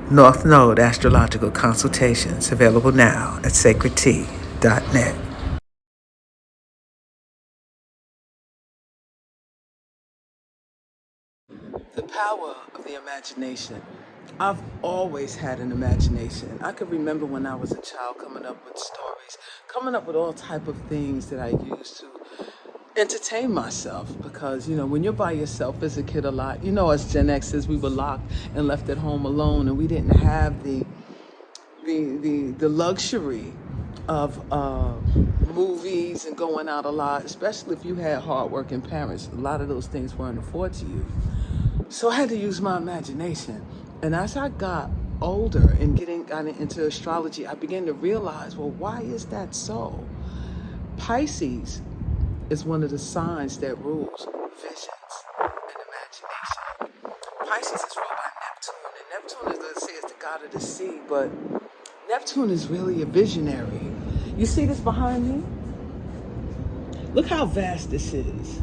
North Node Astrological Consultations available now at sacredtea.net. The power of the imagination. I've always had an imagination. I could remember when I was a child coming up with stories, coming up with all type of things that I used to entertain myself, because when you're by yourself as a kid a lot, as Gen Xers, we were locked and left at home alone, and we didn't have the luxury of movies and going out a lot, especially if you had hardworking parents. A lot of those things weren't afforded to you. So I had to use my imagination. And as I got older and got into astrology, I began to realize, well, why is that so? Pisces is one of the signs that rules visions and imagination. Pisces is ruled by Neptune, and Neptune, is, let's say, is the god of the sea, but Neptune is really a visionary. You see this behind me? Look how vast this is.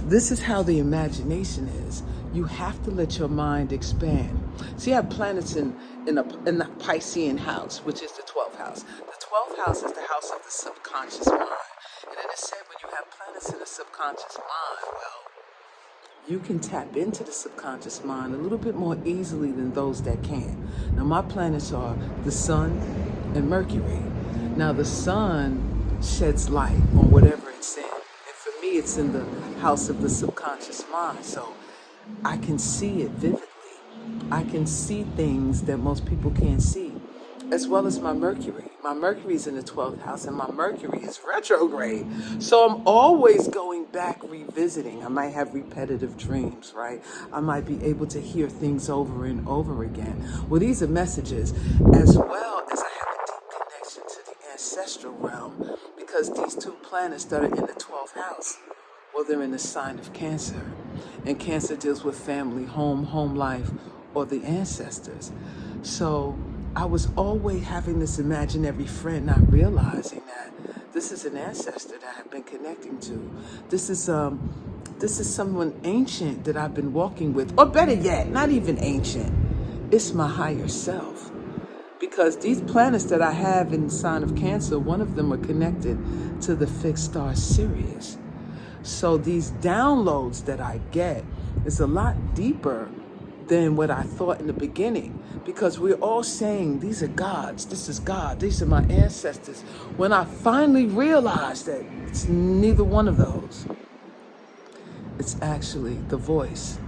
This is how the imagination is. You have to let your mind expand. So you have planets in the Piscean house, which is the 12th house. The 12th house is the house of the subconscious mind. And it is said when you have planets in the subconscious mind, well, you can tap into the subconscious mind a little bit more easily than those that can. Now, my planets are the Sun and Mercury. Now, the Sun sheds light on whatever it's in. And for me, it's in the house of the subconscious mind. So I can see it vividly. I can see things that most people can't see, as well as my Mercury. My Mercury is in the 12th house, and my Mercury is retrograde. So I'm always going back, revisiting. I might have repetitive dreams, right? I might be able to hear things over and over again. Well, these are messages, as well as I have a deep connection to the ancestral realm, because these two planets that are in the 12th house, well, they're in the sign of Cancer. And Cancer deals with family, home life, or the ancestors. So I was always having this imaginary friend, not realizing that this is an ancestor that I've been connecting to. This is someone ancient that I've been walking with, or better yet, not even ancient. It's my higher self. Because these planets that I have in the sign of Cancer, one of them are connected to the fixed star Sirius. So these downloads that I get is a lot deeper than what I thought in the beginning, because we're all saying these are gods, this is God, these are my ancestors. When I finally realized that it's neither one of those, it's actually the voice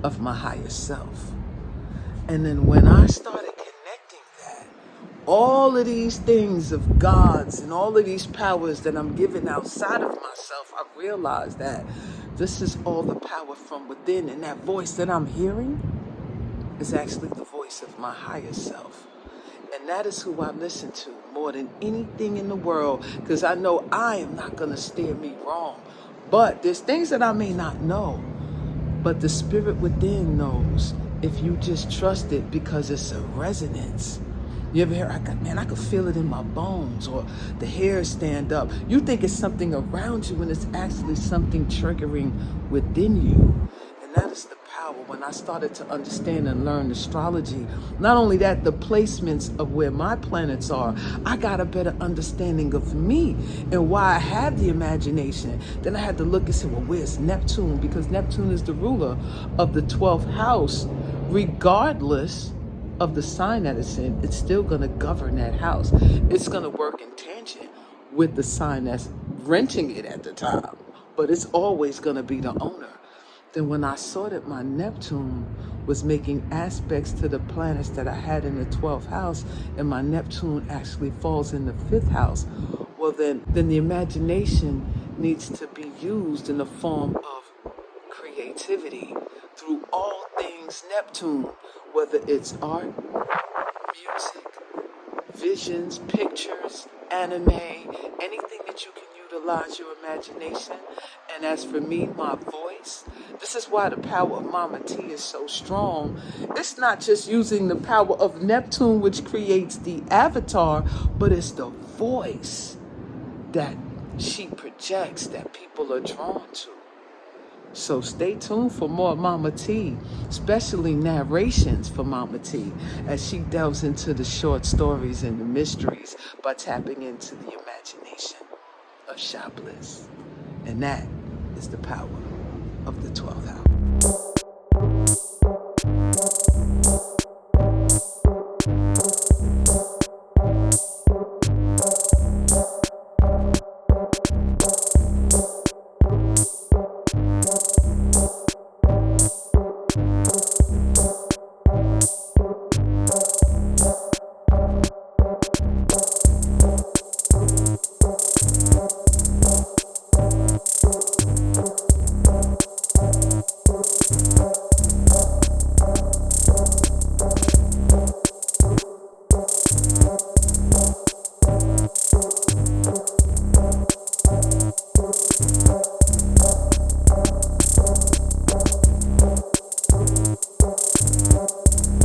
of my higher self. And then when I started connecting that, all of these things of gods and all of these powers that I'm given outside of myself, I realized that this is all the power from within, and that voice that I'm hearing is actually the voice of my higher self. And that is who I listen to more than anything in the world, because I know I am not going to steer me wrong. But there's things that I may not know, but the spirit within knows if you just trust it, because it's a resonance. You ever hear, I could feel it in my bones, or the hairs stand up. You think it's something around you, and it's actually something triggering within you. And that is the power. When I started to understand and learn astrology, not only that, the placements of where my planets are, I got a better understanding of me and why I have the imagination. Then I had to look and say, well, where's Neptune? Because Neptune is the ruler of the 12th house. Regardless of the sign that it's in, it's still going to govern that house. It's going to work in tangent with the sign that's renting it at the time, but it's always going to be the owner. Then when I saw that my Neptune was making aspects to the planets that I had in the 12th house, and my Neptune actually falls in the 5th house, well, then the imagination needs to be used in the form of creativity through all things Neptune, whether it's art, music, visions, pictures, anime, anything that you can utilize your imagination. And as for me, my voice, this is why the power of MahMah Tea is so strong. It's not just using the power of Neptune, which creates the avatar, but it's the voice that she projects that people are drawn to. So stay tuned for more MahMah Tea, especially narrations for MahMah Tea, as she delves into the short stories and the mysteries by tapping into the imagination of Sha Bliss. And that is the power of the 12th hour.